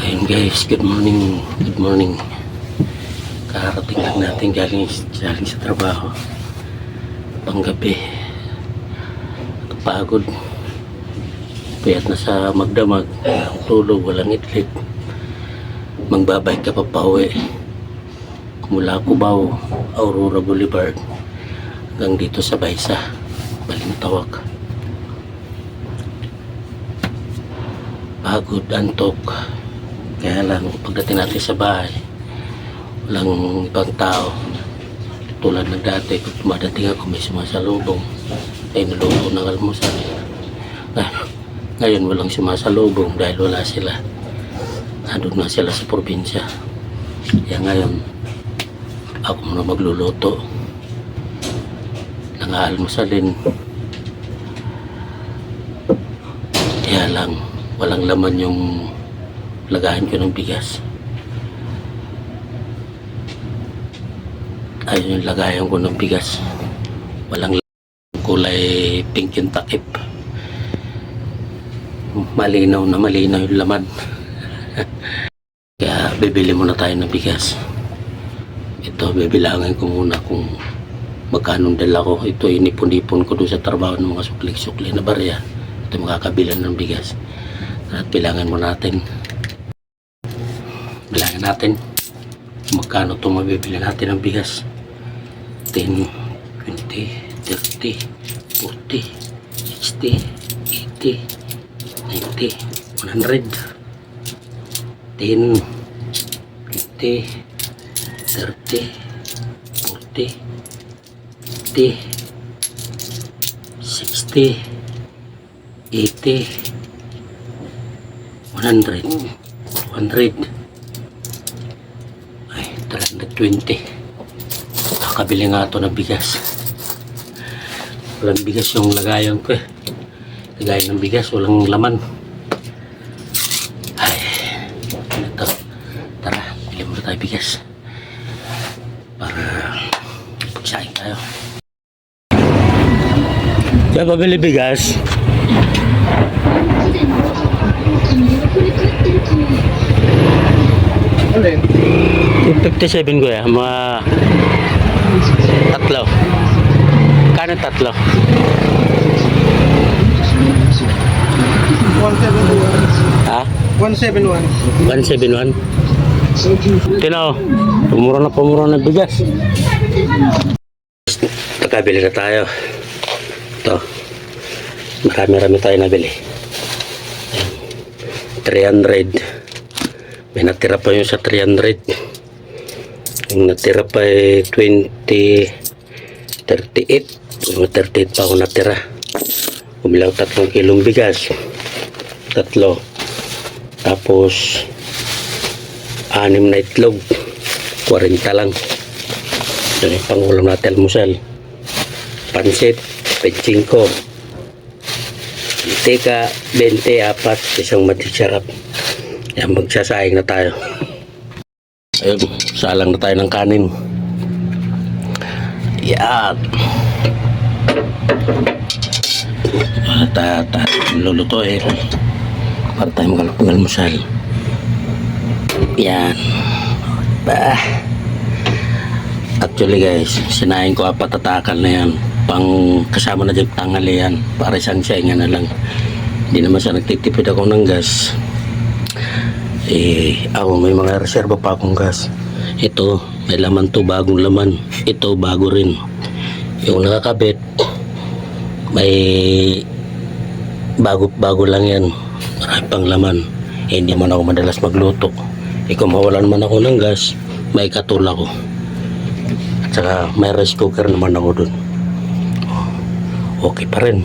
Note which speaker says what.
Speaker 1: Ayun guys, good morning, good morning. Kakarating lang natin galing sa trabaho. Panggabi. Pagod. Payat na sa magdamag. Tulog, walang itlip. Mangbabike ka pa pauwi. Mula Cubao, Aurora Boulevard hanggang dito sa Baysa, Balintawak. Pagod, antok. Kaya lang, pagdating natin sa bahay, walang ibang tao. Tulad ng dati, kung dumadating ako, may sumasalubong. Ay nuluto ng almusal. Ngayon, walang sumasalubong dahil wala sila. Nandun na sila sa probinsya. Kaya ngayon, ako muna magluluto. Nang-aalmusalin. Kaya lang, walang laman yung lagahan ko ng bigas. Ayun yung lagayan ko ng bigas. Walang kulay pink yung takip. Malinaw na malinaw yung laman. Kaya bibili muna tayo ng bigas. Ito, bibilangin ko muna kung magkano dala ko. Ito, inipon-ipon ko doon sa trabaho ng mga sukli-sukli na barya. Ito, makakabilan ng bigas. At bilangan mo natin. Bilangin natin magkano ito mabibili natin ng bigas. 10, 20, 30, 40, 60, 80, 90, 100. 10, 20, 30, 40, 50, 60, 80, 100, 200. 320. Nakabili nga ito ng bigas. Walang bigas yung lagayan ko eh. Lagayan ng bigas, walang laman. Ay, ito. Tara, bili muna tayo bigas. Para pagsaing tayo. Kaya pabili bigas. Alin? 57 ko ya, mga tatlo. Kano tatlo?
Speaker 2: 171.
Speaker 1: Ha?
Speaker 2: 171.
Speaker 1: 171? Tinaw, pumura na bigas. Nakabili na tayo. Ito. Marami-rami tayo nabili. 300. May natira pa yung sa 300. Yung natira pa ay 20, 38. Yung 38 pa ako natira. Kumilaw 3 kilong bigas. 3. Tapos 6 na itlog. 40 lang. Yan yung pangulam natin almusal. Pansit 25. Teka 24. Isang matisarap. Yan, magsasaing na tayo. Ayun, salang na tayo ng kanin. Yan. Luluto eh. Para tayo mag-almusal. Yan. Bah. Actually guys, sinaing ko 4 tatakan na yan. Pang kasama na dyan tanghali yan. Para isang saingan na lang. Hindi naman siya nagtitipid ako ng gas. Ako may mga reserva pa akong gas. Ito may laman to, bagong laman. Ito bago rin. Yung nakakabit may bago lang yan. Marami pang laman. Hindi man ako madalas magluto. Kung mawalan man ako ng gas, may katul ako. At saka may rice cooker naman ako dun. Okay pa rin.